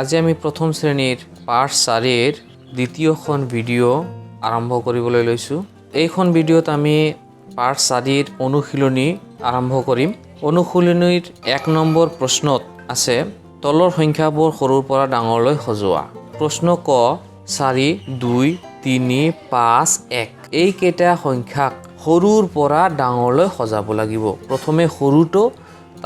আজি আমি প্ৰথম শ্ৰেণীৰ পাঠ 4ৰ দ্বিতীয়খন ভিডিঅ' আৰম্ভ কৰিবলৈ লৈছোঁ। এইখন ভিডিঅ'ত আমি পাঠ 4ৰ অনুশীলনী আৰম্ভ কৰিম। অনুশীলনীৰ 1 নম্বৰ প্ৰশ্নত আছে তলৰ সংখ্যাবোৰ সৰুৰ পৰা ডাঙৰলৈ সজোৱা। প্ৰশ্ন ক 4, 2, 3, 5, 1 এইকেইটা সংখ্যাক সৰুৰ পৰা ডাঙৰলৈ সজাব লাগিব। প্ৰথমে সৰুটো,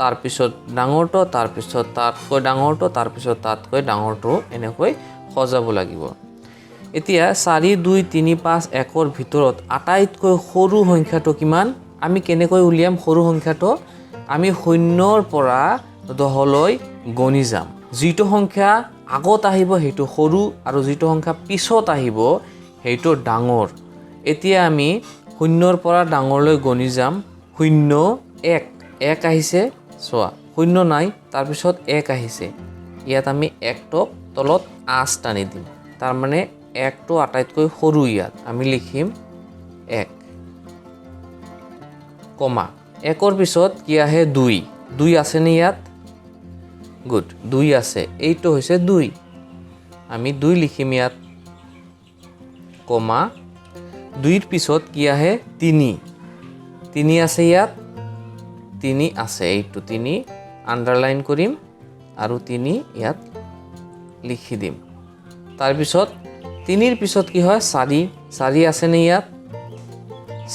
তাৰপিছত ডাঙৰটো, তাৰপিছত তাতকৈ ডাঙৰটো, তাৰপিছত তাতকৈ ডাঙৰটো এনেকৈ সজাব লাগিব। এতিয়া 4, 2, 3, 5, 1ৰ ভিতৰত আটাইতকৈ সৰু সংখ্যাটো কিমান? আমি কেনেকৈ উলিয়াম সৰু সংখ্যাটো? আমি 0ৰ পৰা 10লৈ গণি যাম। যিটো সংখ্যা আগত আহিব সেইটো সৰু আৰু যিটো সংখ্যা পিছত আহিব সেইটো ডাঙৰ। এতিয়া আমি 0ৰ পৰা ডাঙৰলৈ গণি যাম। 0, 1, 1 আহিছে, চোৱা 0 নাই, তাৰপিছত 1 আহিছে। ইয়াত আমি 1টোক তলত আঁচ টানি দিম, তাৰমানে 1টো আটাইতকৈ সৰু। ইয়াত আমি লিখিম 1, কমা 1ৰ পিছত কি আহে? 2, 2 আছেনে ইয়াত? গুড, 2 আছে, এইটো হৈছে 2, আমি 2 লিখিম ইয়াত, কমা 2ৰ পিছত কি আহে? 3, 3 আছে ইয়াত, 3 আছে, এইটো 3 আণ্ডাৰলাইন কৰিম আৰু 3 ইয়াত লিখি দিম। তাৰপিছত 3ৰ পিছত কি হয়? 4, 4 আছেনে ইয়াত?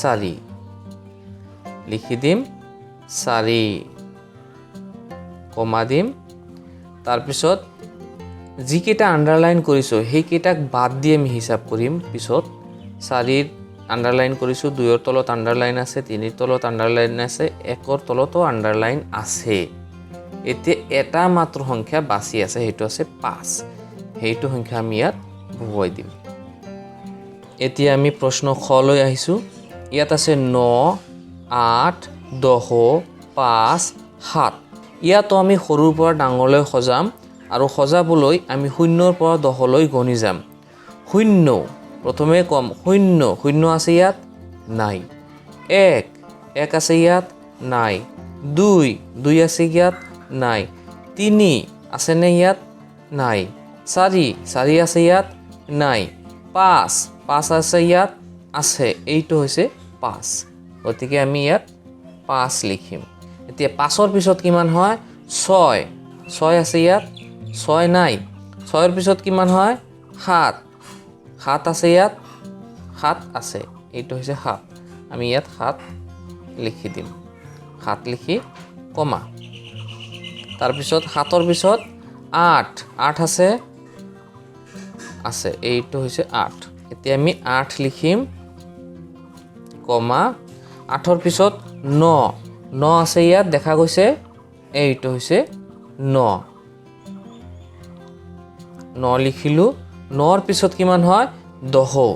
4 লিখি দিম, 4 কমা দিম। তাৰপিছত যিকেইটা আণ্ডাৰলাইন কৰিছোঁ সেইকেইটাক বাদ দি আমি হিচাপ কৰিম পিছত। 4ৰ আণ্ডাৰলাইন কৰিছোঁ, 2ৰ তলত আণ্ডাৰলাইন আছে, 3ৰ তলত আণ্ডাৰলাইন আছে, 1ৰ তলতো আণ্ডাৰলাইন আছে। এতিয়া এটা মাত্ৰ সংখ্যা বাচি আছে, সেইটো আছে 5। সেইটো সংখ্যা আমি ইয়াত বহুৱাই দিম। এতিয়া আমি প্ৰশ্ন খ লৈ আহিছোঁ। ইয়াত আছে 9, 8, 10, 5, 7। ইয়াতো আমি সৰুৰ পৰা ডাঙৰলৈ সজাম আৰু সজাবলৈ আমি 0ৰ পৰা 10লৈ গণি যাম। 0 প্ৰথমে কম, 0, 0 আছে ইয়াত? নাই। 1, 1 আছে ইয়াত? নাই। 2, 2 আছে ইয়াত? নাই। 3 আছেনে ইয়াত? নাই। 4, 4 আছে ইয়াত? নাই। 5, 5 আছে ইয়াত? আছে, এইটো হৈছে 5। গতিকে আমি ইয়াত 5 লিখিম। এতিয়া 5ৰ পিছত কিমান হয়? 6, 6 আছে ইয়াত? 6 নাই। 6ৰ পিছত কিমান হয়? 7, 7 আছে ইয়াত? 7 আছে, এইটো হৈছে 7। আমি ইয়াত 7 লিখি দিম, 7 লিখি কমা। তাৰপিছত 7ৰ পিছত 8, 8 আছে? আছে, এইটো হৈছে 8। এতিয়া আমি 8 লিখিম, কমা। 8ৰ পিছত 9, 9 আছে ইয়াত? দেখা গৈছে, এইটো হৈছে 9, 9 লিখিলোঁ। 9ৰ পিছত কিমান হয়? 10,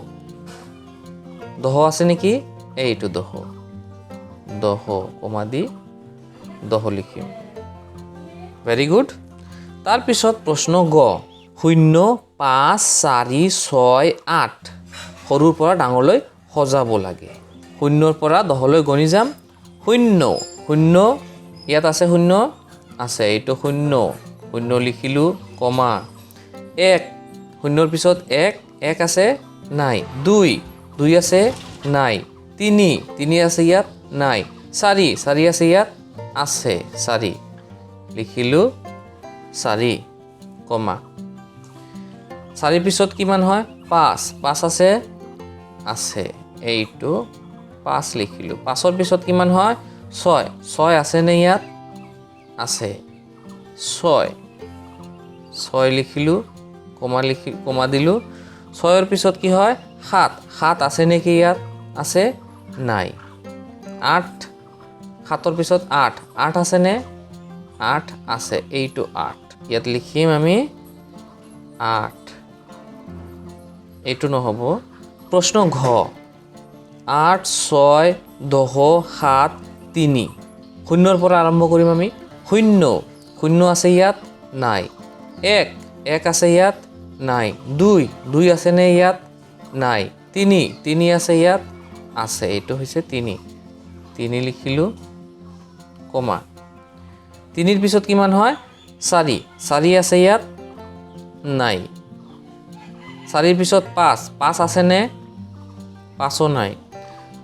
10 আছে নেকি? এইটো 10, 10 কমা দি 10 লিখিম। Very good. তাৰপিছত প্ৰশ্ন গ 0, 5, 4, 6, 8 সৰুৰ পৰা ডাঙৰলৈ সজাব লাগে। 0ৰ পৰা 10লৈ গণি যাম। 0, 0 ইয়াত আছে? 0 আছে, এইটো 0, 0 লিখিলোঁ, কমা। 1, 0ৰ পিছত 1, 1 আছে? নাই। 2, 2 আছে? নাই। 3, 3 আছে ইয়াত? নাই। 4, 4 আছে ইয়াত? আছে, 4 লিখিলোঁ, 4 কমা। 4ৰ পিছত কিমান হয়? 5, 5 আছে? আছে, এইটো 5 লিখিলোঁ। 5ৰ পিছত কিমান হয়? 6, 6 আছেনে ইয়াত? আছে, 6, 6 লিখিলোঁ, কমা দিলোঁ। 6ৰ পিছত কি হয়? 7, 7 আছে নেকি ইয়াত? আছে? নাই। 8, 7ৰ পিছত 8, 8 আছেনে? 8 আছে, এইটো 8। ইয়াত লিখিম আমি 8, এইটো নহ'ব। প্ৰশ্ন ঘ 8, 6, 10, 7, 3 0ৰ পৰা আৰম্ভ কৰিম আমি। 0, 0 আছে ইয়াত? নাই। 1, 1 আছে ইয়াত? নাই। 2, 2 আছেনে ইয়াত? নাই। 3, 3 আছে ইয়াত? আছে, এইটো হৈছে 3, 3 লিখিলোঁ, কমা। 3ৰ পিছত কিমান হয়? 4, 4 আছে ইয়াত? নাই। 4ৰ পিছত 5, 5 আছেনে? 5ও নাই।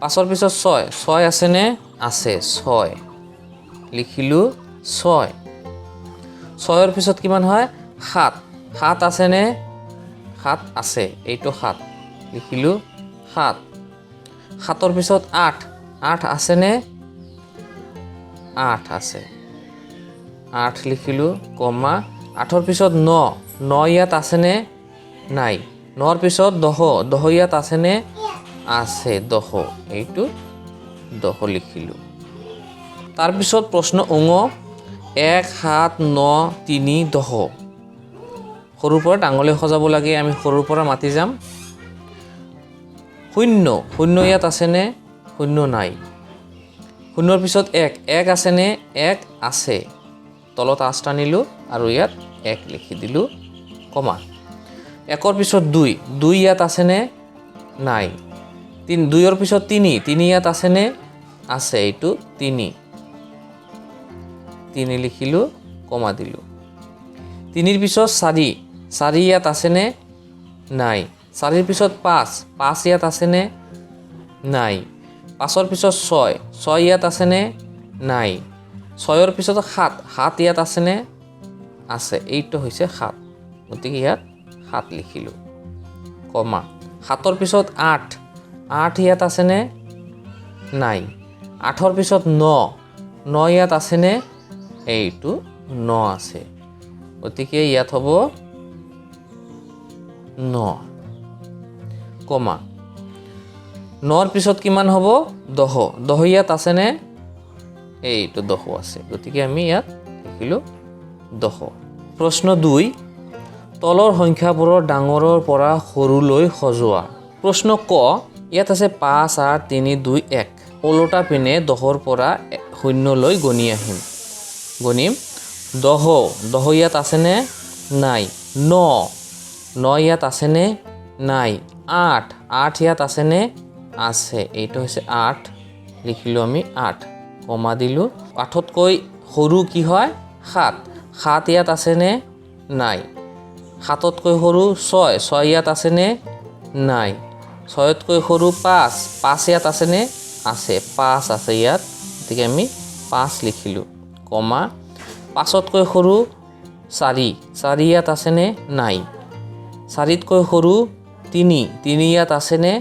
5ৰ পিছত 6, 6 আছেনে? আছে, 6 লিখিলোঁ 6। 6ৰ পিছত কিমান হয়? 7, 7 আছেনে? 7 আছে, এইটো 7 লিখিলোঁ 7। 7ৰ পিছত 8, 8 আছেনে? 8 আছে, 8 লিখিলোঁ কমা। 8ৰ পিছত 9, 9 ইয়াত আছেনে? নাই। 9ৰ পিছত 10, 10 ইয়াত আছেনে? আছে, 10 এইটো 10 লিখিলোঁ। তাৰপিছত প্ৰশ্ন 1, 7, 9, 3, 10 সৰুৰ পৰা ডাঙৰলৈ সজাব লাগে। আমি সৰুৰ পৰা মাতি যাম। 0, 0 ইয়াত আছেনে? 0 নাই। 0ৰ পিছত 1, 1 আছেনে? 1 আছে, তলত আঁচ টানিলোঁ আৰু ইয়াত 1 লিখি দিলোঁ কমা। 1ৰ পিছত 2, 2 ইয়াত আছেনে? নাই। 2ৰ পিছত 3, 3 ইয়াত আছেনে? আছে, এইটো 3 লিখিলোঁ কমা দিলোঁ। 3ৰ পিছত 4, 4 ইয়াত আছেনে? নাই। 4ৰ পিছত 5, 5 ইয়াত আছেনে? নাই। 5ৰ পিছত 6, 6 ইয়াত আছেনে? নাই। 6ৰ পিছত 7, 7 ইয়াত আছেনে? আছে, এইটো হৈছে 7, গতিকে ইয়াত 7 লিখিলোঁ কমা। 7ৰ পিছত 8, 8 ইয়াত আছেনে? নাই। 8ৰ পিছত 9, 9 ইয়াত আছেনে? এইটো 9 আছে, গতিকে ইয়াত হ'ব 9 কমা। 9ৰ পিছত কিমান হ'ব? 10, 10 ইয়াত আছেনে? এইটো 10 আছে, গতিকে আমি ইয়াত লিখিলোঁ 10। প্ৰশ্ন 2, তলৰ সংখ্যাবোৰৰ ডাঙৰৰ পৰা সৰুলৈ সজোৱা। প্ৰশ্ন ক, ইয়াত আছে 5, 8, 3, 2, 1। ওলোটা পিনে 10ৰ পৰা 0লৈ গণি আহিম। গণিম। 10, 10 ইয়াত আছেনে? নাই। 9, 9 ইয়াত আছেনে? নাই। 8, 8 ইয়াত আছেনে? আছে, এইটো হৈছে 8 লিখিলোঁ আমি 8 কমা দিলোঁ। 8তকৈ সৰু কি হয়? 7, 7 ইয়াত আছেনে? নাই। 7তকৈ সৰু 6, 6 ইয়াত আছেনে? নাই। 6তকৈ সৰু 5, 5 ইয়াত আছেনে? আছে, 5 আছে ইয়াত, গতিকে আমি 5 লিখিলোঁ কমা। 5তকৈ সৰু 4, 4 ইয়াত আছেনে? নাই। 4তকৈ সৰু 3, 3 ইয়াত আছেনে?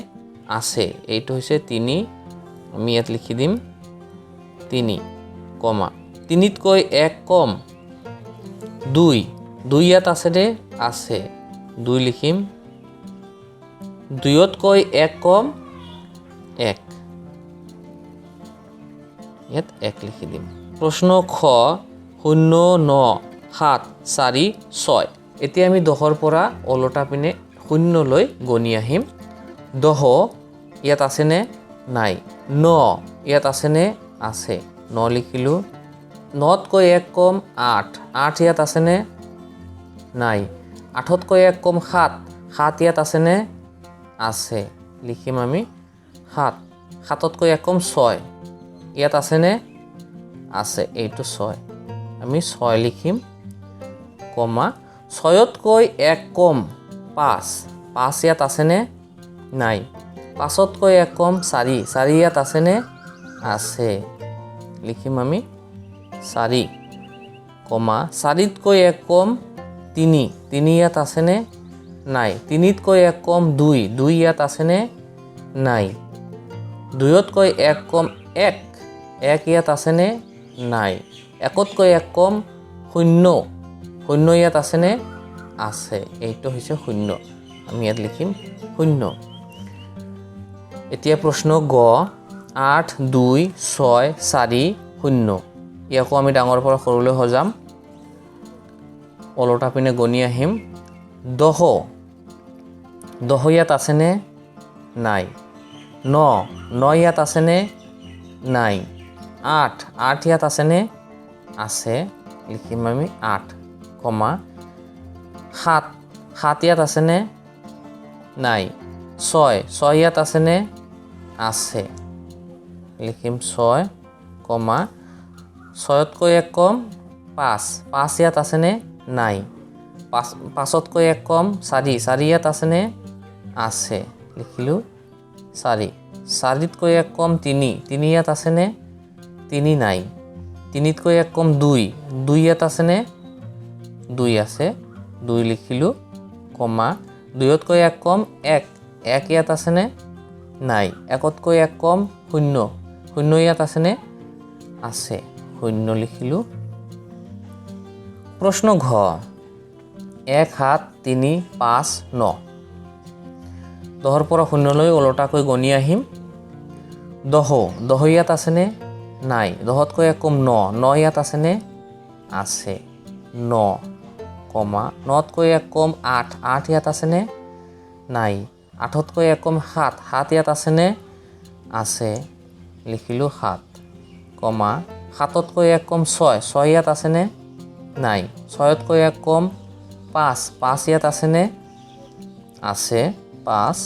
আছে, এইটো হৈছে 3, আমি ইয়াত লিখি দিম 3 কমা। 3তকৈ 1 কম 2, 2 ইয়াত আছেনে? আছে, 2 লিখিম। 2তকৈ 1 কম 1, ইয়াত 1 লিখি দিম। প্ৰশ্ন খ, 0, 9, 7, 4, 6। এতিয়া আমি 10ৰ পৰা ওলোটা পিনে 0লৈ গণি আহিম। 10 ইয়াত আছেনে? নাই। 9 ইয়াত আছেনে? আছে, 9 লিখিলোঁ। 9তকৈ 1 কম 8, 8 ইয়াত আছেনে? নাই। 8তকৈ 1 কম 7, 7 ইয়াত আছেনে? আছে, লিখিম আমি 7। 7তকৈ 1 কম 6, ইয়াত আছেনে? আছে, এইটো 6, আমি 6 লিখিম কমা। 6তকৈ 1 কম 5, 5 ইয়াত আছেনে? নাই। 5তকৈ 1 কম 4, 4 ইয়াত আছেনে? আছে, লিখিম আমি 4 কমা। 4তকৈ 1 কম 3, 3 ইয়াত আছেনে? নাই। 3তকৈ 1 কম 2, 2 ইয়াত আছেনে? নাই। 2তকৈ 1 কম 1, 1 ইয়াত আছেনে? নাই। 1তকৈ 1 কম 0, 0 ইয়াত আছেনে? আছে, এইটো হৈছে 0, আমি ইয়াত লিখিম 0। এতিয়া প্ৰশ্ন গ, 8, 2, 6, 4, 0। ইয়াকো আমি ডাঙৰ পৰা সৰুলৈ সজাম। ওলোটা পিনে গণি আহিম। 10, 10 ইয়াত আছেনে? নাই। 9, 9 ইয়াত আছেনে? নাই। 8, 8 ইয়াত আছেনে? আছে, লিখিম আমি 8 কমা। 7, 7 ইয়াত আছেনে? নাই। 6, 6 ইয়াত আছেনে? আছে, লিখিম 6 কমা। 6তকৈ 1 কম 5, 5 ইয়াত আছেনে? নাই। 5তকৈ 1 কম 4 4 ইয়াত আছেনে আছে লিখিলোঁ 4 4তকৈ 1 কম 3 3 ইয়াত আছেনে 3 নাই 3তকৈ 1 কম 2 2 ইয়াত আছেনে 2 আছে 2 লিখিলোঁ কমা 2তকৈ 1 কম 1 1 ইয়াত আছেনে নাই 1তকৈ 1 কম 0 0 ইয়াত আছেনে আছে 0 লিখিলোঁ প্ৰশ্ন ঘ 1 7 3 5 9 10ৰ পৰা 0 লৈ ওলোটাকৈ গণি আহিম 10 ইয়াত আছেনে নাই 10তকৈ 1 কম 9 9 ইয়াত আছেনে আছে 9 কমা 9তকৈ 1 কম 8 8 ইয়াত আছেনে নাই 8তকৈ 1 কম 7 7 ইয়াত আছেনে আছে লিখিলোঁ 7 কমা 7তকৈ 1 কম 6 6 ইয়াত আছেনে নাই 6তকৈ 1 কম 5 5 ইয়াত আছেনে আছে 5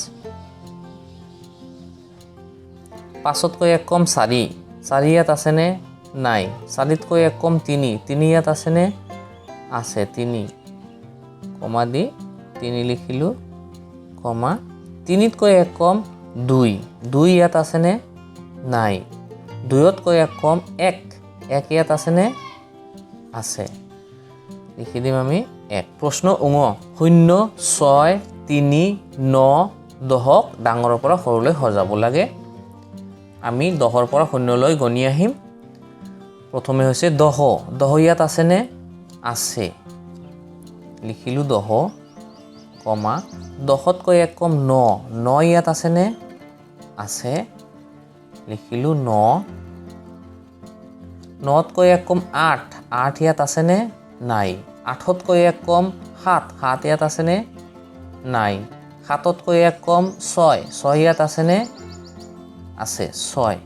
5তকৈ 1 কম 4 4 ইয়াত আছেনে নাই 4তকৈ 1 কম 3 3 ইয়াত আছেনে আছে 3 কমা দি 3 লিখিলোঁ কমা 3তকৈ 1 কম 2 2 ইয়াত আছেনে নাই 2তকৈ 1 কম 1 1 ইয়াত আছেনে আছে লিখি দিম আমি 1 প্ৰশ্ন উঙ 0 6 3 9 10ক ডাঙৰৰ পৰা সৰুলৈ সজাব লাগে আমি 10ৰ পৰা 0 লৈ গণি আহিম প্ৰথমে হৈছে 10 ইয়াত আছেনে আছে লিখিলোঁ 10 কমা 10তকৈ 1 কম 9 9 ইয়াত আছেনে আছে লিখিলোঁ 9 9তকৈ 1 কম 8 8 ইয়াত আছেনে নাই 8তকৈ 1 কম 7 7 ইয়াত আছেনে নাই 7তকৈ 1 কম 6 6 ইয়াত আছেনে আছে 6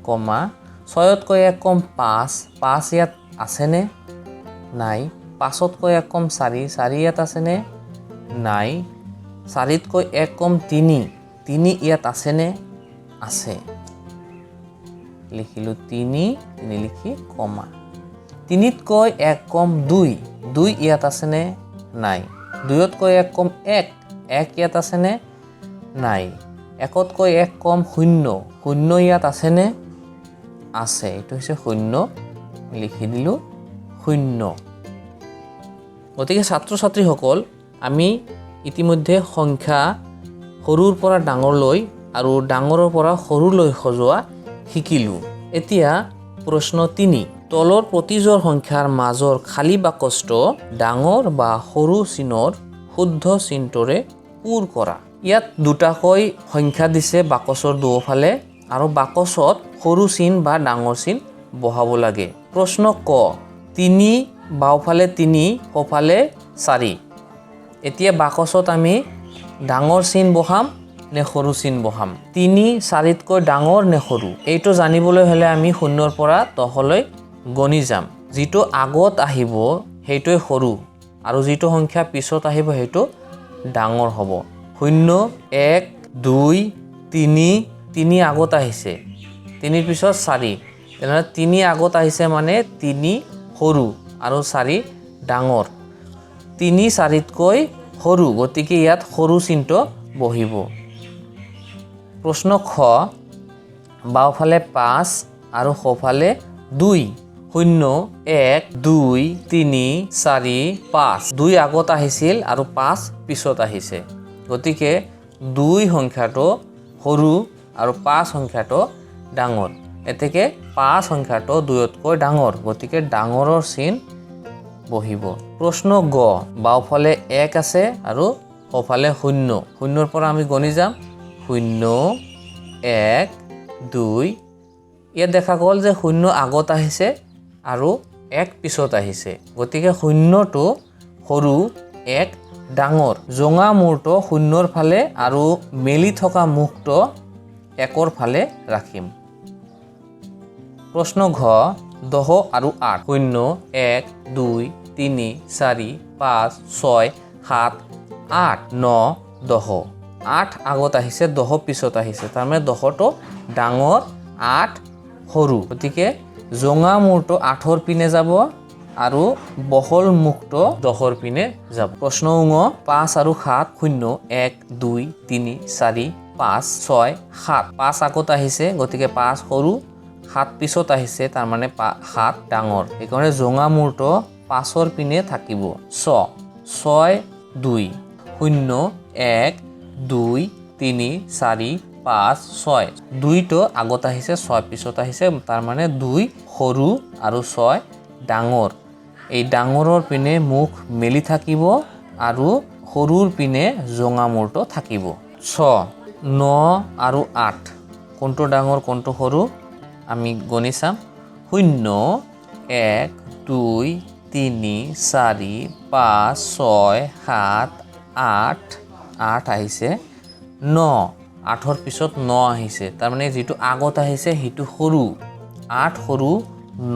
কমা 6তকৈ 1 কম 5 5 ইয়াত আছেনে নাই 5তকৈ 1 কম 4 4 ইয়াত আছেনে নাই 4তকৈ 1 কম 3 3 ইয়াত আছেনে আছে লিখিলোঁ 3 লিখি কমা 3তকৈ 1 কম 2 2 ইয়াত আছেনে নাই 2তকৈ 1 কম 1 1 ইয়াত আছেনে নাই 1তকৈ 1 কম 0 0 ইয়াত আছেনে আছে এইটো হৈছে 0 লিখি দিলোঁ 0 গতিকে ছাত্ৰ ছাত্ৰীসকল আমি ইতিমধ্যে সংখ্যা সৰুৰ পৰা ডাঙৰলৈ আৰু ডাঙৰৰ পৰা সৰুলৈ সজোৱা শিকিলোঁ এতিয়া প্ৰশ্ন 3 তলৰ প্ৰতিজোৰ সংখ্যাৰ মাজৰ খালী বাকচটো ডাঙৰ বা সৰু চিনৰ শুদ্ধ চিনটোৰে পূৰ কৰা ইয়াত দুটাকৈ সংখ্যা দিছে বাকচৰ দুয়োফালে আৰু বাকচত সৰু চিন বা ডাঙৰ চিন বহাব লাগে প্ৰশ্ন ক 3 বাওঁফালে 3 সোঁফালে 4 এতিয়া বাকচত আমি ডাঙৰ চিন বহাম নে সৰু চিন বহাম 3 4তকৈ ডাঙৰ নে সৰু এইটো জানিবলৈ হ'লে আমি 0ৰ পৰা 10লৈ গণি যাম যিটো আগত আহিব সেইটোৱে সৰু আৰু যিটো সংখ্যা পিছত আহিব সেইটো ডাঙৰ হ'ব 0 1 2 3 3 আগত আহিছে 3ৰ পিছত 4 তেনেহ'লে 3 আগত আহিছে মানে 3 সৰু আৰু 4 ডাঙৰ 3 4তকৈ সৰু গতিকে ইয়াত সৰু চিনটো বহিব প্ৰশ্ন খ বাওঁফালে 5 আৰু সোঁফালে 2 0 1 2 3 4 5 2 আগত আহিছিল আৰু 5 পিছত আহিছে গতিকে 2 সংখ্যাটো সৰু আৰু 5 সংখ্যাটো ডাঙৰ এতেকে 5 সংখ্যাটো 2তকৈ ডাঙৰ গতিকে ডাঙৰৰ চিন বহিব প্ৰশ্ন গ বাওঁফালে 1 আছে আৰু সোঁফালে 0 0ৰ পৰা আমি গণি যাম 0 1 2 ইয়াত দেখা গ'ল যে 0 আগত আহিছে আৰু 1 পিছত আহিছে গতিকে 0টো সৰু 1 ডাঙৰ জঙা মূৰটো 0ৰ ফালে আৰু মেলি থকা মুখটো 1ৰ ফালে ৰাখিম প্ৰশ্ন ঘ 10 আৰু 8 0 1 2 3 4 5 6 7 8 9 10 8 আগত আহিছে 10 পিছত আহিছে তাৰমানে 10টো ডাঙৰ 8 সৰু গতিকে জঙা মূৰটো 8ৰ পিনে যাব আৰু বহল মুক্ত দহৰ পিনে যাব। প্ৰশ্ন ঙ 5 আৰু 7 0 1 2 3 4 5 6 7 5 আগত আহিছে গতিকে 5 সৰু 7 পিছত আহিছে তাৰ মানে 7 ডাঙৰ এইকাৰণে জোঙা মূৰটো 5ৰ পিনে থাকিব 6 2 0 1 2 3 4 5 6 2টো আগত আহিছে 6 পিছত আহিছে তাৰ মানে 2 সৰু আৰু 6 ডাঙৰ এই ডাঙৰৰ পিনে মুখ মেলি থাকিব আৰু সৰুৰ পিনে জোঙা মূৰটো থাকিব 9 আৰু 8 কোনটো ডাঙৰ কোনটো সৰু আমি গণি চাম 0 1 2 3 4 5 6 7 8 8 আহিছে 9 8ৰ পিছত 9 আহিছে তাৰ মানে যেটো আগত আহিছে হেতু সৰু 8 সৰু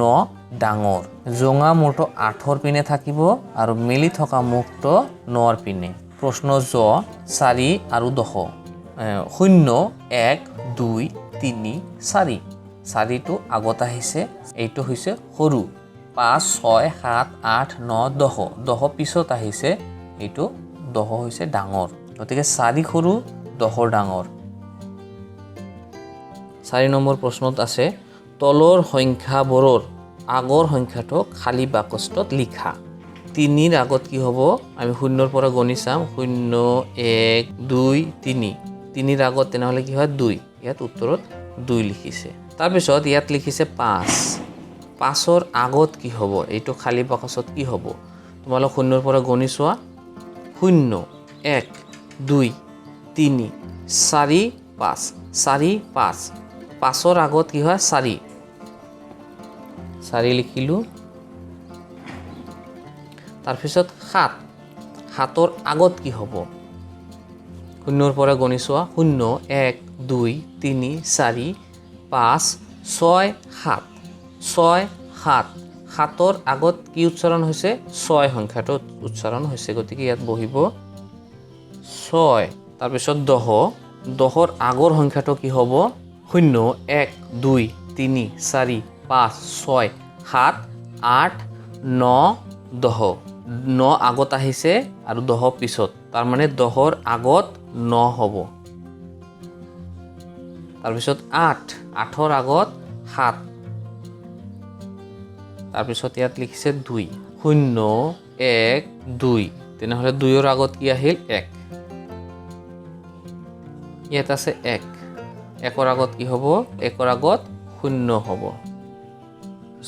9 ডাঙৰ জোঙা মূৰটো 8ৰ পিনে থাকিব আৰু মেলি থকা মুখটো 9ৰ পিনে প্ৰশ্ন জ 4 আৰু 10 0 1 2 3 4 4টো আগত আহিছে এইটো হৈছে সৰু 5 6 7 8 9 10 10 পিছত আহিছে এইটো 10 হৈছে ডাঙৰ গতিকে 4 সৰু 10 ডাঙৰ 4 নম্বৰ প্ৰশ্নত আছে তলৰ সংখ্যাবোৰৰ আগৰ সংখ্যাটো খালি বাকচত লিখা 3ৰ আগত কি হ'ব আমি 0ৰ পৰা গণি চাম 0 1 2 3 3ৰ আগত তেনেহলে কি হয় 2 ইয়াত উত্তৰত 2 লিখিছে তাৰ পিছত ইয়াত লিখিছে 5 5ৰ আগত কি হ'ব এইটো খালি বাকচত কি হ'ব তোমালোক 0ৰ পৰা গণি চোৱা 0 1 2 3 4 5 4 5 5ৰ আগত কি হয় 4 4 লিখিলো তাৰ পিছত 7 7ৰ আগত কি হ'ব 0ৰ পৰা গণি চোৱা 0 1 2 3 4 5 6 7 6 7 7ৰ আগত কি উচ্চাৰণ হৈছে 6 সংখ্যাটো উচ্চাৰণ হৈছে গতিকে ইয়াত বহিব 6 তাৰ পিছত 10ৰ আগৰ সংখ্যাটো কি হ'ব 0 1 2 3 4 5 6 7 8 9 10 9 আগত আহিছে আৰু 10 পিছত তাৰ মানে 10ৰ আগত 9 হ'ব তাৰ পিছত 8ৰ আগত 7 তাৰ পিছত ইয়াত লিখিছে 2 0 1 2 তেনেহলে 2ৰ আগত কি আহিল 1 ইয়াত আছে 1 1ৰ আগত কি হ'ব 1ৰ আগত 0 হ'ব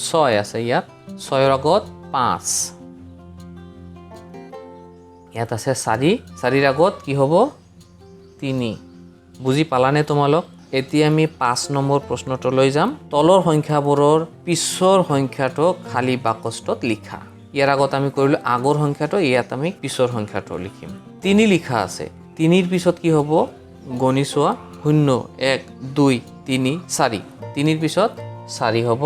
6 আছে ইয়াত 6ৰ আগত 5 ইয়াত আছে 4ৰ আগত কি হ'ব 3 বুজি পালানে তোমালোক এতিয়া আমি 5 নম্বৰ প্ৰশ্নটো লৈ যাম তলৰ সংখ্যাবোৰৰ পিছৰ সংখ্যাটো খালি বাকচত লিখা ইয়াৰ আগত আমি কৰিলো আগৰ সংখ্যাটো ইয়াত আমি পিছৰ সংখ্যাটো লিখিম 3 লিখা আছে 3ৰ পিছত কি হ'ব গণি চোৱা 0 1 2 3 4 3ৰ পিছত 4 হ'ব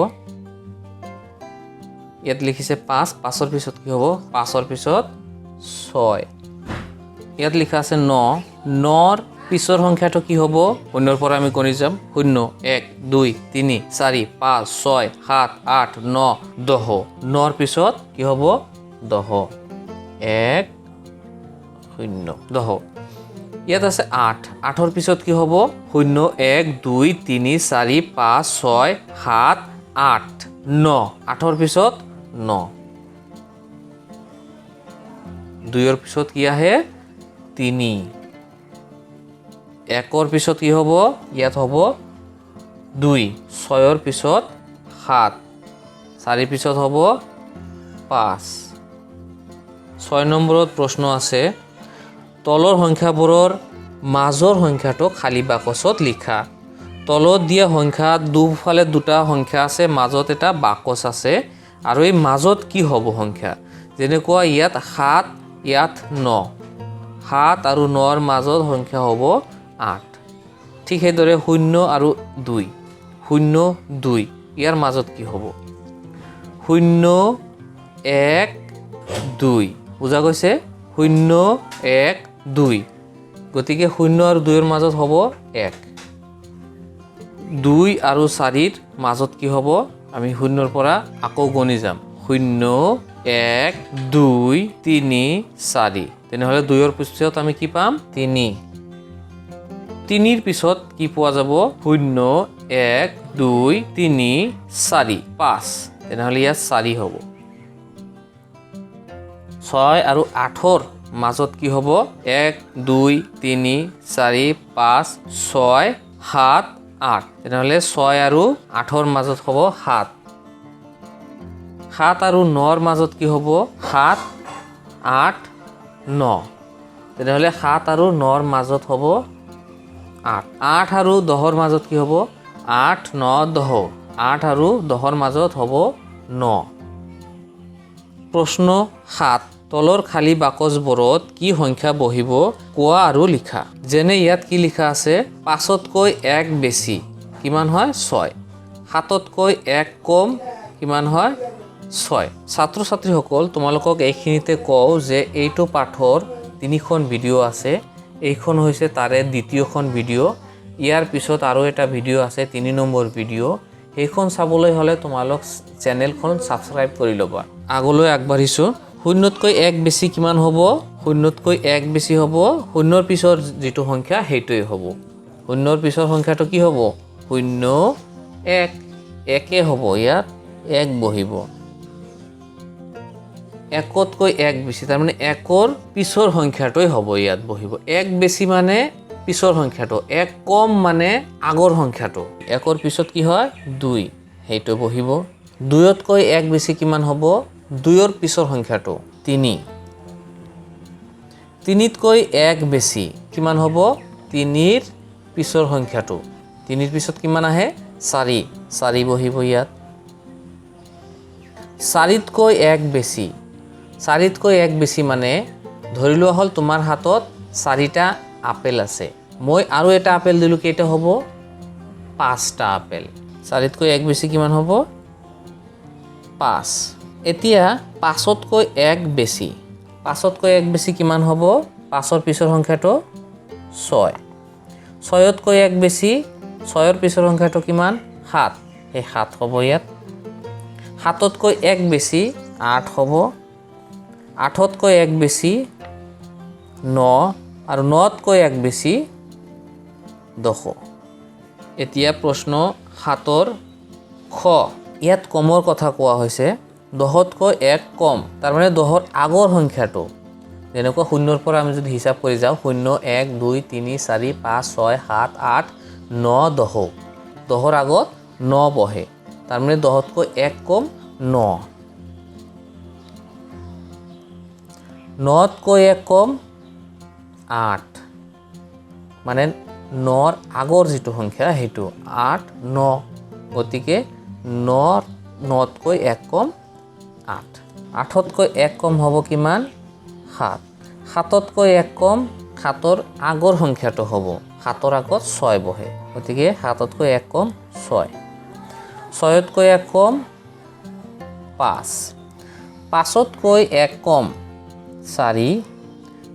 ইয়াত লিখিছে 5 5ৰ পিছত কি হ'ব 5ৰ পিছত 6 ইয়াত লিখা আছে 9 9ৰ পিছৰ সংখ্যাটো কি হ'ব 0ৰ পৰা আমি গণি যাম 0 1 2 3 4 5 6 7 8 9 10 9ৰ পিছত কি হ'ব 10 1 0 10 ইয়াত আছে 8 8ৰ পিছত কি হ'ব 0 1 2 3 4 5 6 7 8 9 8ৰ পিছত 9 2ৰ পিছত কি আহে 3 1ৰ পিছত কি হ'ব ইয়াত হ'ব 2 6ৰ পিছত 7 4ৰ পিছত হ'ব 5 6 নম্বৰত প্ৰশ্ন আছে তলৰ সংখ্যাবোৰৰ মাজৰ সংখ্যাটো খালি বাকচত লিখা তলত দিয়া সংখ্যা দুফালে দুটা সংখ্যা আছে মাজত এটা বাকচ আছে আৰু এই মাজত কি হ'ব সংখ্যা যেনেকুৱা ইয়াত 7 ইয়াত 9 7 আৰু 9ৰ মাজত সংখ্যা হ'ব 8 ঠিক সেইদৰে 0 আৰু 2 0 2 ইয়াৰ মাজত কি হ'ব 0 1 2 বুজা গৈছে 0 1 2 গতিকে 0 আৰু 2ৰ মাজত হ'ব 1 2 আৰু 4ৰ মাজত কি হ'ব আমি 0ৰ পৰা আকৌ গণি যাম 0 1 2 3 4 তেনেহ'লে 2ৰ পিছত আমি কি পাম 3 3ৰ পিছত কি পোৱা যাব 0 1 2 3 4 5 তেনেহ'লে ইয়াত 4 হ'ব 6 আৰু 8ৰ মাজত কি হ'ব 1 2 3 4 5 6 7 8 তেনেহ'লে 6 আৰু 8ৰ মাজত হ'ব 7 7 আৰু 9ৰ মাজত কি হ'ব 7 8 9 তেনেহ'লে 7 আৰু 9ৰ মাজত হ'ব 8 8 আৰু 10ৰ মাজত কি হ'ব 8 9 10 8 আৰু 10ৰ মাজত হ'ব 9 প্ৰশ্ন 7 তলৰ খালী বাকচবোৰত কি সংখ্যা বহিব কোৱা আৰু লিখা যেনে ইয়াত কি লিখা আছে 5তকৈ 1 বেছি কিমান হয় 6 7তকৈ 1 কম কিমান হয় 6 ছাত্ৰ ছাত্ৰীসকল তোমালোকক এইখিনিতে কওঁ যে এইটো পাঠৰ 3খন ভিডিঅ' আছে এইখন হৈছে তাৰে দ্বিতীয়খন ভিডিঅ' ইয়াৰ পিছত আৰু এটা ভিডিঅ' আছে 3 নম্বৰ ভিডিঅ' সেইখন চাবলৈ হ'লে তোমালোক চেনেলখন সাবস্ক্ৰাইব কৰি ল'বা আগলৈ আগবাঢ়িছো 0তকৈ 1 বেছি কিমান হ'ব 0তকৈ 1 বেছি হ'ব 0ৰ পিছৰ যিটো সংখ্যা সেইটোই হ'ব 0ৰ পিছৰ সংখ্যাটো কি হ'ব 0 1 1 হ'ব ইয়াত 1 বহিব 1তকৈ 1 বেছি তাৰ মানে 1ৰ পিছৰ সংখ্যাটোই হ'ব ইয়াত বহিব 1 বেছি মানে পিছৰ সংখ্যাটো 1 কম মানে আগৰ সংখ্যাটো 1ৰ পিছত কি হয় 2 সেইটো বহিব 2তকৈ 1 বেছি কিমান হ'ব 2ৰ পিছৰ সংখ্যাটো 3 3তকৈ 1 বেছি কিমান হ'ব 3ৰ পিছৰ সংখ্যাটো 3ৰ পিছত কিমান আহে 4 4 বহিব ইয়াত 4তকৈ 1 বেছি 4তকৈ 1 বেছি মানে ধৰি লোৱা হ'ল তোমাৰ হাতত 4টা আপেল আছে মই আৰু এটা আপেল দিলোঁ কেইটা হ'ব 5টা আপেল 4তকৈ 1 বেছি কিমান হ'ব 5 এতিয়া 5তকৈ 1 বেছি 5তকৈ 1 বেছি কিমান হ'ব 5ৰ পিছৰ সংখ্যাটো 6 6তকৈ 1 বেছি 6ৰ পিছৰ সংখ্যাটো কিমান 7 এই 7 হ'ব ইয়াত 7তকৈ 1 বেছি 8 হ'ব 8তকৈ 1 বেছি 9 আৰু 9তকৈ 1 বেছি 10 এতিয়া প্ৰশ্ন 7ৰ খ ইয়াত কমৰ কথা কোৱা হৈছে 10তকৈ 1 কম তাৰ মানে 10ৰ আগৰ সংখ্যাটো যেনেকুৱা 0ৰ পৰা আমি যদি হিচাপ কৰি যাওঁ 0 1 2 3 4 5 6 7 8 9 10 10ৰ আগত 9 বহে তাৰ মানে 10তকৈ 1 কম 9 9তকৈ 1 কম 8 মানে 9ৰ আগৰ যিটো সংখ্যা সেইটো 8 9 গতিকে 9তকৈ 1 কম 8 8তকৈ 1 কম হ'ব কিমান 7 7তকৈ 1 কম 7ৰ আগৰ সংখ্যাটো হ'ব 7ৰ আগত 6 বহে গতিকে 7তকৈ 1 কম 6 6তকৈ 1 কম 5 5তকৈ 1 কম 4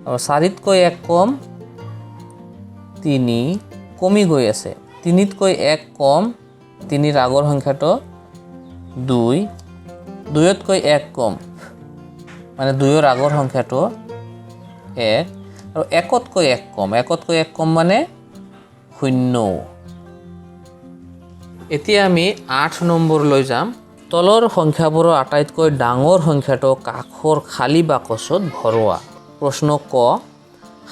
আৰু 4তকৈ 1 কম 3 কমি গৈ আছে 3তকৈ 1 কম 3ৰ আগৰ সংখ্যাটো 2 2তকৈ 1 কম মানে 2ৰ আগৰ সংখ্যাটো 1 আৰু 1তকৈ 1 কম 1তকৈ 1 কম মানে 0 এতিয়া আমি 8 নম্বৰলৈ যাম তলৰ সংখ্যাবোৰৰ আটাইতকৈ ডাঙৰ সংখ্যাটো কাষৰ খালী বাকচত ভৰোৱা প্ৰশ্ন ক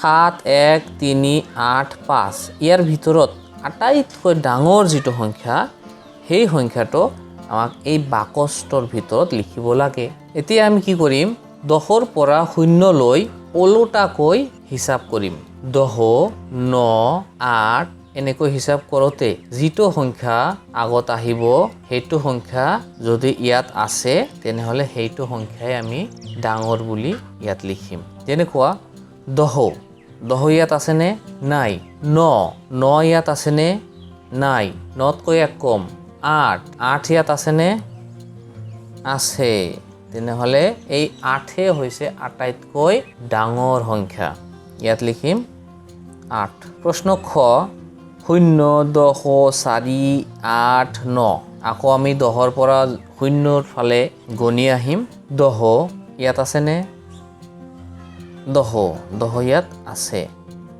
7 1 3 8 5 ইয়াৰ ভিতৰত আটাইতকৈ ডাঙৰ যিটো সংখ্যা সেই সংখ্যাটো আমাক এই বাকচটোৰ ভিতৰত লিখিব লাগে এতিয়া আমি কি কৰিম 10ৰ পৰা 0 লৈ ওলোটাকৈ হিচাপ কৰিম 10 9 8 এনেকৈ হিচাপ কৰোঁতে যিটো সংখ্যা আগত আহিব সেইটো সংখ্যা যদি ইয়াত আছে তেনেহ'লে সেইটো সংখ্যাই আমি ডাঙৰ বুলি ইয়াত লিখিম যেনেকুৱা 10 ইয়াত আছেনে নাই 9 ইয়াত আছেনে নাই 9তকৈ 1 কম 8 ইয়াত আছেনে আছে তেনেহ'লে এই 8 হৈছে আটাইতকৈ ডাঙৰ সংখ্যা ইয়াত লিখিম 8 প্ৰশ্ন খ 0 10 4 8 9 আকৌ আমি 10ৰ পৰা 0ৰ ফালে গণি আহিম 10 ইয়াত আছেনে 10 ইয়াত আছে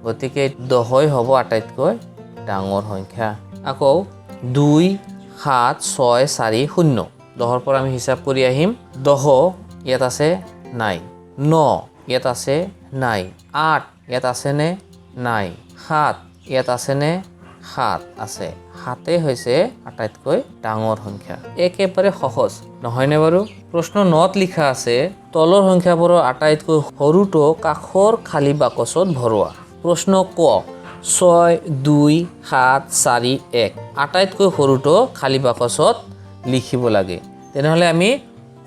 গতিকে 10 হ'ব আটাইতকৈ ডাঙৰ সংখ্যা আকৌ 2 7 6 4 0 10ৰ পৰা আমি হিচাপ কৰি আহিম 10 ইয়াত আছে নাই 9 ইয়াত আছে নাই 8 ইয়াত আছে নে নাই 7 ইয়াত আছে নে 7 আছে 7 হৈছে আটাইতকৈ ডাঙৰ সংখ্যা একেবাৰে সহজ নহয়নে বাৰু প্ৰশ্ন 9ত লিখা আছে তলৰ সংখ্যাবোৰৰ আটাইতকৈ সৰুটো কাষৰ খালী বাকচত ভৰোৱা প্ৰশ্ন ক 6 2 7 4 1 আটাইতকৈ সৰুটো খালী বাকচত লিখিব লাগে তেনেহলে আমি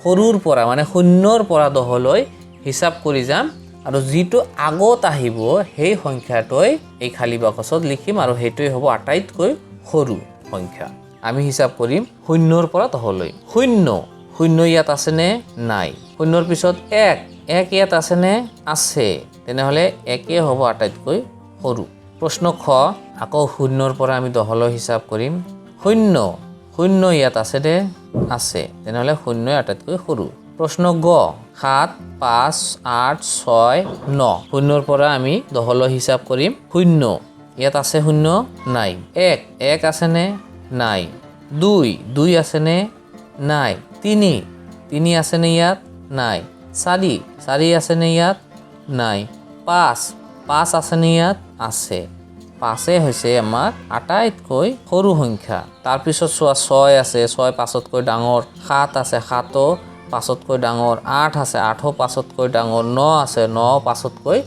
সৰুৰ পৰা মানে 0ৰ পৰা 10 লৈ হিচাপ কৰি যাম আৰু যেটো আগত আহিব সেই সংখ্যাটোই এই খালী বাকচত লিখিম আৰু হেইটোই হ'ব আটাইতকৈ সৰু সংখ্যা আমি হিচাপ কৰিম 0ৰ পৰা 10 লৈ 0 ইয়াত আছে নে নাই 0ৰ পিছত 1 ইয়াত আছে নে আছে তেনেহলে 1 হ'ব আটাইতকৈ সৰু প্ৰশ্ন খ আকৌ 0ৰ পৰা আমি 10 লৈ হিচাপ কৰিম 0 ইয়াত আছে নে আছে তেনেহলে 0 আটাইতকৈ সৰু প্ৰশ্ন গ 7 5 8 6 9 0ৰ পৰা আমি 10 লৈ হিচাপ কৰিম 0 ইয়াত আছে 0 নাই 1 আছে নে নাই 2 আছে নে নাই 3 আছে নে ইয়াত নাই 4 আছে নে ইয়াত নাই 5 আছে নে ইয়াত আছে 5 হৈছে আমাৰ আটাইতকৈ সৰু সংখ্যা তাৰ পিছত 6 আছে 6 5তকৈ ডাঙৰ 7 আছে 7 5তকৈ ডাঙৰ 8 আছে 8 5তকৈ ডাঙৰ 9 আছে 9 5তকৈ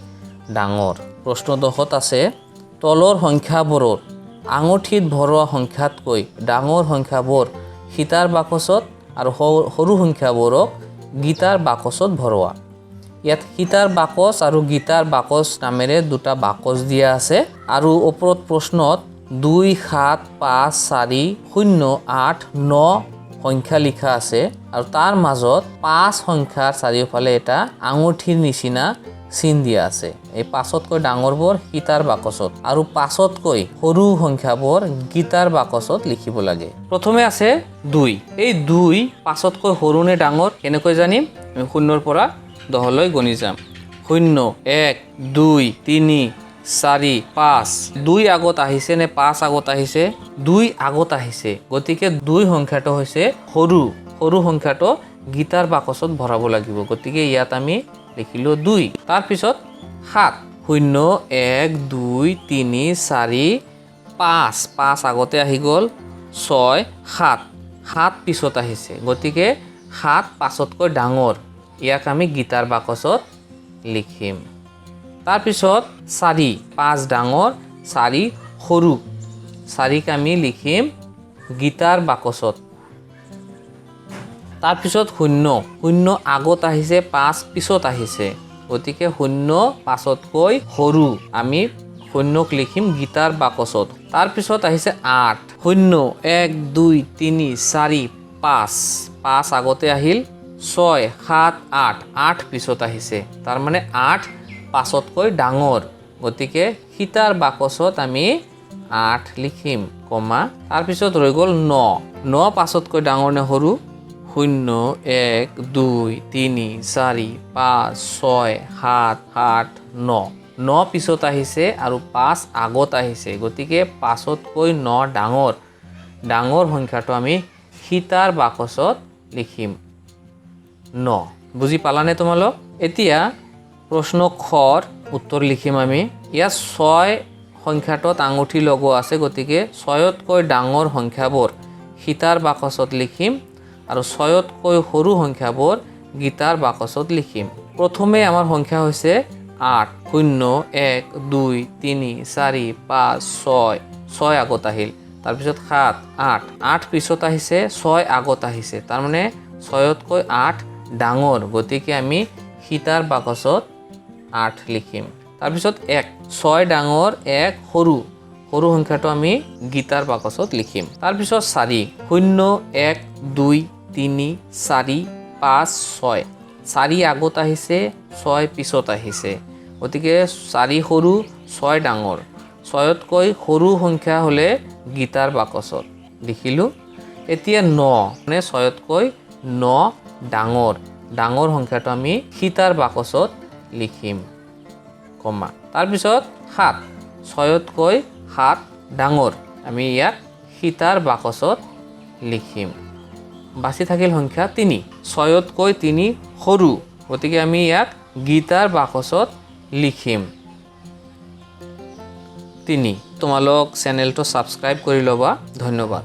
ডাঙৰ প্ৰশ্ন 10ত আছে তলৰ সংখ্যাবোৰৰ আঙুঠিত ভৰোৱা সংখ্যাতকৈ ডাঙৰ সংখ্যাবোৰ হিতাৰ বাকচত আৰু সৰু সংখ্যাবোৰক গীতাৰ বাকচত ভৰোৱা ইয়াত হিতাৰ বাকচ আৰু গীতাৰ বাকচ নামেৰে দুটা বাকচ দিয়া আছে আৰু ওপৰত প্ৰশ্নত 2 7 5 4 0 8 9 সংখ্যা লিখা আছে আৰু তাৰ মাজত 5 সংখ্যাৰ চাৰিওফালে এটা আঙুঠিৰ নিচিনা চিন দিয়া আছে এই 5তকৈ ডাঙৰবোৰ হিতাৰ বাকচত আৰু 5তকৈ সৰু সংখ্যাবোৰ গীতাৰ বাকচত লিখিব লাগে প্ৰথমে আছে 2 এই 2 5তকৈ সৰু নে ডাঙৰ কেনেকৈ জানিম আমি 0ৰ পৰা 10 লৈ গণি যাম 0 1 2 3 4 5 2 আগত আহিছে নে 5 আগত আহিছে 2 আগত আহিছে গতিকে 2 সংখ্যাটো হৈছে সৰু সংখ্যাটো গীতাৰ বাকচত ভৰাব লাগিব গতিকে ইয়াত আমি লিখিলো 2 তাৰ পিছত 7 0 1 2 3 4 5 আগতে আহি গল 6 7 পিছত আহিছে গতিকে 7 5তকৈ ডাঙৰ ইয়াক আমি গীতাৰ বাকচত লিখিম তাৰ পিছত 4 5 ডাঙৰ 4 সৰু 4ক আমি লিখিম গীতাৰ বাকচত তাৰ পিছত 0 আগত আহিছে 5 পিছত আহিছে গতিকে 0 5তকৈ সৰু আমি 0ক লিখিম গীতাৰ বাকচত তাৰ পিছত আহিছে 8 0 1 2 3 4 5 আগতে আহিল 6 7 8 পিছত আহিছে তাৰ মানে 8 5তকৈ ডাঙৰ গতিকে হিতাৰ বাকচত আমি 8 লিখিম কমা তাৰ পিছত ৰৈ গল 9 5তকৈ ডাঙৰ নে সৰু 0 1 2 3 4 5 6 7 9 পিছত আহিছে আৰু 5 আগত আহিছে গতিকে 5তকৈ 9 ডাঙৰ সংখ্যাটো আমি হিতাৰ বাকচত লিখিম 9 বুজি পালানে তোমালোক এতিয়া প্ৰশ্ন খৰ উত্তৰ লিখিম আমি ইয়াত 6 সংখ্যাটোত আঙুঠি লগোৱা আছে গতিকে 6তকৈ ডাঙৰ সংখ্যাবোৰ হিতাৰ বাকচত লিখিম আৰু 6তকৈ সৰু সংখ্যাবোৰ গীতাৰ বাকচত লিখিম প্ৰথমে আমাৰ সংখ্যা হৈছে 8 0 1 2 3 4 5 6 আগত আহিল তাৰপিছত 7 8 পিছত আহিছে 6 আগত আহিছে তাৰ মানে 6তকৈ 8 ডাঙৰ গতিকে আমি হিতাৰ বাকচত 8 লিখিম তাৰপিছত 1 6 ডাঙৰ 1 সৰু সংখ্যাটো আমি গীতাৰ বাকচত লিখিম তাৰপিছত 4 0 1 2 3 4 5 6 4 আগত আহিছে 6 পিছত আহিছে গতিকে 4 সৰু 6 ডাঙৰ ছয়তকৈ সৰু সংখ্যা হ'লে গীতাৰ বাকচত লিখিলোঁ। এতিয়া 9 মানে ছয়তকৈ 9 ডাঙৰ সংখ্যাটো আমি সীতাৰ বাকচত লিখিম কমা। তাৰপিছত 7 ছয়তকৈ 7 ডাঙৰ আমি ইয়াক সীতাৰ বাকচত লিখিম। বাচি থাকিল সংখ্যা 3 ছয়তকৈ 3 সৰু, গতিকে আমি ইয়াক গীতাৰ বাকচত লিখিম 3। তোমালোক চেনেলটো ছাবস্ক্ৰাইব কৰি ল'বা। ধন্যবাদ।